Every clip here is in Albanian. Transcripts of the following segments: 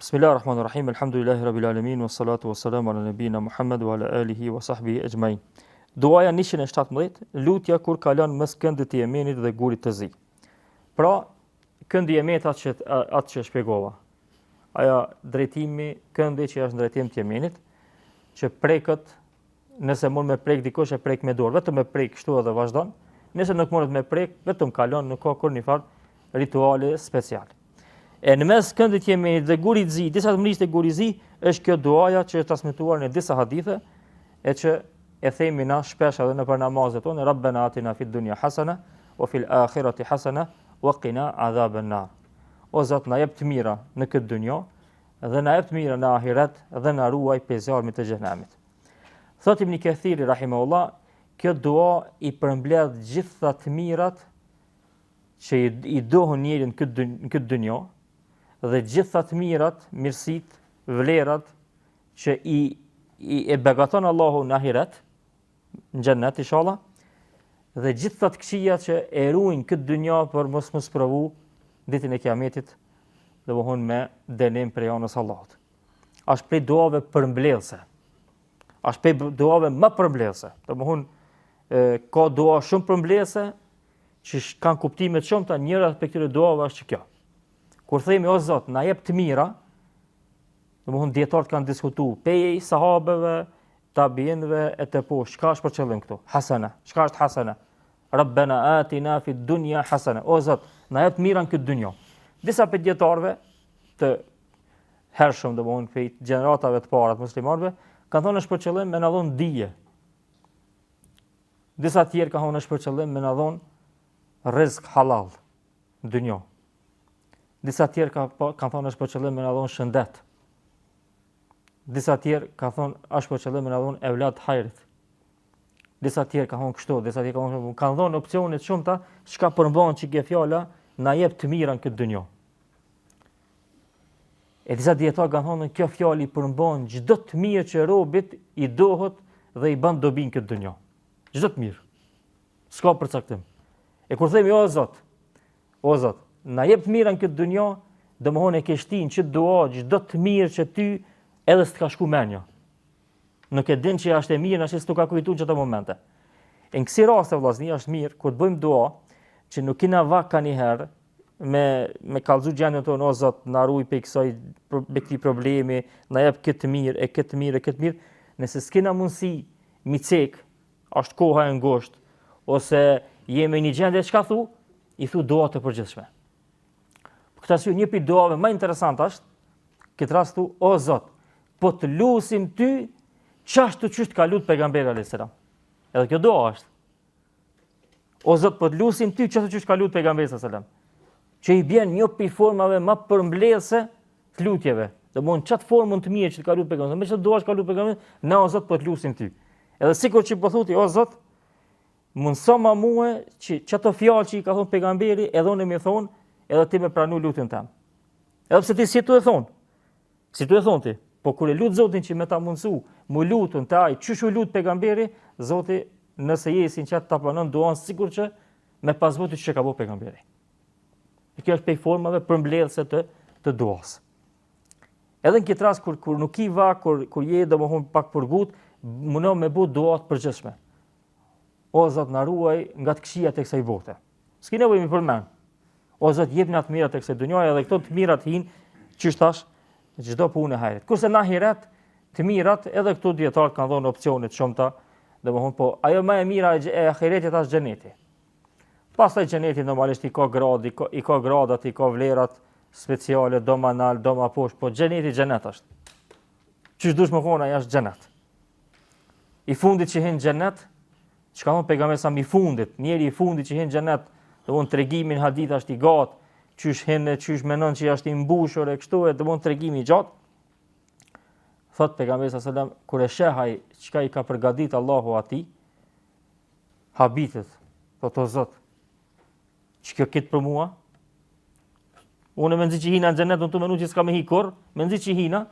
Bismillahirrahmanirrahim. Alhamdulillahi rabbil alamin wassalatu wassalamu ala nabina Muhammad wa ala alihi wa sahbihi ajmain. Duaja 117, lutja kur kalon mes këndit të Jemenit dhe gurit të zi. Pra, këndi i Jemenit atë që shpjegova. Aja drejtimi, këndi që është drejtim të Jemenit, që prekët, nëse mund me prek dikush e prek me dorë, vetëm me prek kështu edhe vazhdon. Nëse nuk mundet me prek, vetëm kalon, nuk ka kur një farë rituale speciale. E në mes këndit Jemenit dhe gurit zi, disa të mërisht e gurit zi, është kjo duaja që është transmetuar në disa hadithe, e që e themi na shpesh edhe në për namazet tonë, Rabbena atina fid dunya hasana, wa fil akhirati hasana, wa qina adhaban nar. O Zot, na jep të mira në këtë dunjë, dhe na jep të mira në ahiret, dhe na ruaj prej zjarmit të xhenemit. Thot Ibn Kathiri rahimahullah, kjo dua i përmbledh gjitha të mirat që i dohën njerin në këtë dunjë, dhe gjitha të mirat, mirësit, vlerat që i begaton Allahu në ahiret, në xhennet inshallah, dhe gjitha të këqija që e ruajnë këtë dunjë për mos provu ditën e Kiametit, domthon me dënim prej anës Allahut. Është prej duave përmbledhse. Është prej duave më përmbledhse. Domthon ka dua shumë përmbledhse që kanë kuptime të shumta, njëra prej këtyre duave është kjo. Kur themi o Zot, na jep të mira, domthon dietarët kanë diskutuar pej sahabeve, tabiinëve e të poshtë, çka është për qëllim këtu? Hasana. Çka është hasana? Rabbena atina fid dunya hasana. O Zot, na jep të mira në këtë dunjë. Disa prej dietarëve të hershëm, domthon prej gjeneratave të para të muslimanëve, kanë thonë është për qëllim me na dhon dije. Disa tjerë kanë thonë është për qëllim me na dhon rrezik halal në dunjë. Disa tjerë kanë thonë është për qëllim me na dhon shëndet. Disa tjerë kanë thonë është për qëllim me na dhon evlad hajrit. Disa tjerë kanë thonë kështu, disa tjerë kanë thonë opsione të shumta, çka përmban çike fjala na jep të mira në këtë dunjë. E disa dietarë kanë thonë kjo fjalë i përmban çdo të mirë që robit i dohet dhe i bën dobi në këtë dunjë. Çdo të mirë. S'ka përcaktim. E kur themi o Zot, na jep të mira në këtë dunjë, domthon e ke shtin që dua çdo të mirë që ty edhe s'të ka shku menja. Nuk e din që është e mirë, nëse s'tu ka kujtuar çdo momente. Në kësi raste vllazni është mirë kur të bëjmë dua që nuk kena vak kanë herë me kallëzu gjendjen tonë, o Zot, na ruaj prej këtij problemi, na jep këtë mirë, këtë mirë, nëse s'kena mundësi mi cek, është koha e ngushtë, ose jemi në një gjendje çka thu, i thu dua të përgjithshme. Këtë arsye një prej duave më interesante është këtë rast thu o Zot, po të lutim ty çashtu çysh ka lut pejgamberi alayhis salam. Edhe kjo dua është. O Zot, po të lutim ty çashtu çysh ka lut pejgamberi alayhis salam. Që i bën një prej formave më përmbledhse të lutjeve. Domthon çat formën të mirë që ka lut pejgamberi, me çfarë duash ka lut pejgamberi, na o Zot po të lutim ty. Edhe sikur që po thotë o Zot, mundso ma mua që çato fjalë që i ka thonë pejgamberi, edhe unë më thon, edhe ti më pranu lutjen tëm. Edhe pse ti si tu e thon. Si tu e thon ti, po kur e lut Zotin që më ta mundsu, mu lutun te ai, çysh u lut pejgamberi, Zoti nëse je i sinqert ta pranon duan sikur që me pasboti që ka bëu pejgamberi. E kjo është prej formave përmbledhse të duas. Edhe në këtë rast kur nuk i va, kur je domthon pak përgut, mundo me bëu dua të përgjithshme. O Zot, na ruaj nga të këqijat e kësaj bote. S'ke nevojë mi përmend. O Zot, jep na të mirat e kësaj dunjaje dhe këto të mirat hin, çish thash, çdo punë e hajrit. Kurse në ahiret, të mirat edhe këtu dietar kanë dhënë opsione të shumta, domthon po ajo më e mira e ahiretit është xheneti. Pastaj xheneti normalisht i ka gradi, i ka gradat, i ka vlerat speciale, do ma nal, do ma poshtë, po xheneti xhenet është. Çish dush më thonë, ai është xhenet. I fundit që hin xhenet, çka thon pejgamberi sa i fundit, njeri i fundit që hin xhenet, domthon tregimin hadith është i gat, çysh hin, çysh mendon që është i mbushur e kështu e domthon tregimi i gjatë. Thot pejgamberi sallallahu alajhi wasallam kur e shehaj çka i ka përgatit Allahu atij, habitet, thot o Zot, ç'kjo ket për mua? Unë më nxit që hina në xhenet, unë të mendoj që s'ka më hi kurr, më nxit që hina.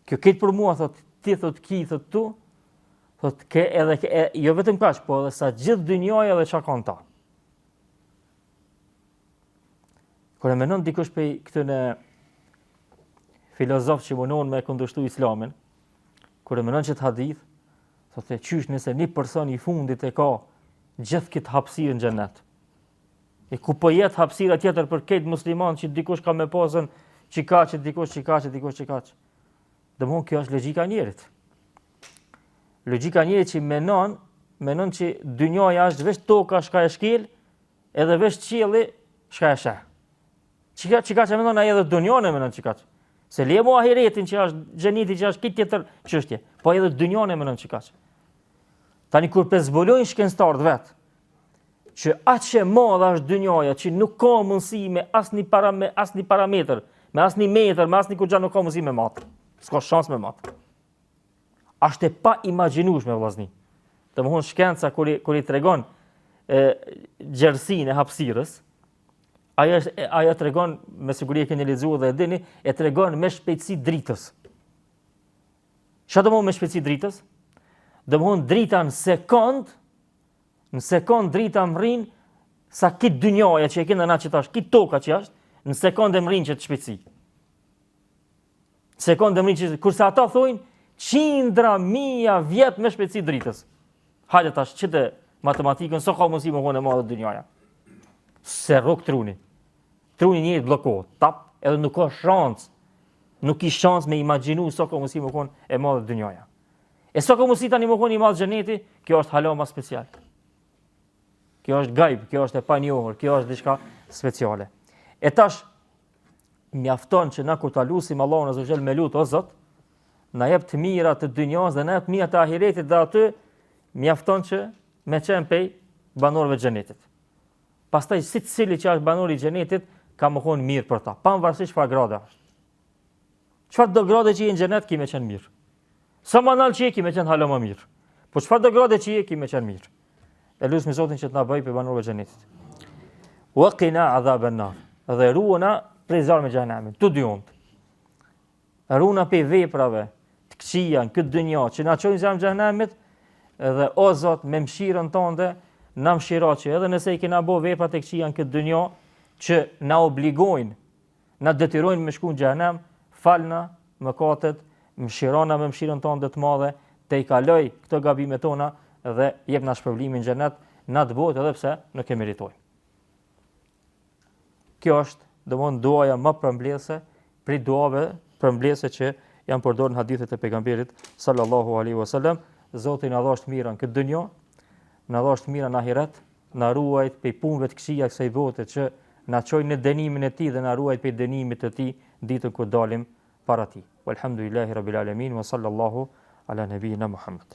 Kjo ket për mua, thot ti, thot ki, thot tu. Thot ke edhe jo vetëm kaq, po edhe sa gjithë dynjaja edhe çka kanë ta. Kur e mendon dikush prej këtyre filozof që munon me kundërshtu islamin, kur e menon që të hadith, thotë qysh nëse një person i fundit e ka gjithë këtë hapësirë në xhenet. E ku po jetë hapësira tjetër për këtë musliman që dikush ka me pasën çikaç, dikush çikaç. Domthon kjo është logjika e njerit. Logjika e njerit që menon që dynjaja është veç toka shka e shkel, edhe veç qielli shka e sheh. Çikaç e mendon ai edhe dynjën e mendon çikaç. Se lemo ahiretin që është xheniti që është këtë tjetër çështje, po edhe dynjën e mendon çikaç. Tani kur pezbolojnë shkencëtarët vet, që aq e madhe është dynjaja që nuk ka mundësi me asnjë parametër, me asnjë metër, me asnjë kujt nuk ka mundësi me mat. S'ka shans me mat. Është e pa imagjinueshme vllazni. Domthon shkenca kur i tregon gjerësinë e hapësirës, ajo tregon, me siguri e keni lexuar dhe e dini, e tregon me shpejtësi dritës. Çfarë do të thonë me shpejtësi dritës? Domthon drita në sekond drita mrin sa këtë dynjaja që e kena na që tash, këtë toka që është, në sekond e mrin që të shpejtësi. Sekond e mrin që kurse ata thojnë qindra mijë vjet me shpejtësi dritës. Hajde tash çete matematikën sa ka mundësi më vonë e madhe dynjaja. Se rrok truni. Truni njëri bllokohet, tap, edhe nuk ka shans. Nuk i shans me imagjinu sa ka mundësi më vonë e madhe dynjaja. E sa ka mundësi tani më vonë i madh xheneti, kjo është hala më special. Kjo është gajb, kjo është e panjohur, kjo është diçka speciale. E tash mjafton që na kur ta lutim Allahun azza xhel me lut o Zot, na jep të mirat të dynjas dhe na jep të mirat të ahiretit dhe aty mjafton që me qenë pej banorëve të xhenetit. Pastaj secili që është banori i xhenetit ka më qenë mirë për ta, pavarësisht çfarë grade është. Çfarë do grade që je në xhenet ki më qenë mirë. Sa më nal që je ki më qenë hala më mirë. Po çfarë do grade që je ki më qenë mirë. E lutem Zotin që të na bëjë për banorëve të xhenetit. Wa qina adhaban nar. Dhe ruana prej zarmit të xhenemit. Tu diunt. Ruana pe veprave të këqija në këtë dynjë që na çojnë zarmit të xhenemit, dhe o Zot me mëshirën tënde na mëshiro që edhe nëse i kena bë vepra të këqija në këtë dynjë që na obligojnë, na detyrojnë me shku në xhenem, falna mëkatet, mëshirona me mëshirën tënde të madhe, te i kaloj këto gabimet tona dhe jepna shpërblimin në xhenet na të botë edhe pse nuk e meritojmë. Kjo është domthon duaja më përmbledhëse për duave përmbledhëse që janë përdorur në hadithet e pejgamberit sallallahu alaihi wasallam. Zoti na dhash mirën këtë dynjë, na dhash mirën në ahiret, na ruajt prej punëve të këqija kësaj bote që na çojnë në dënimin e tij dhe na ruajt prej dënimit të tij ditën kur dalim para tij. Walhamdulillahi rabbil alamin wa sallallahu ala nabiyyina Muhammad.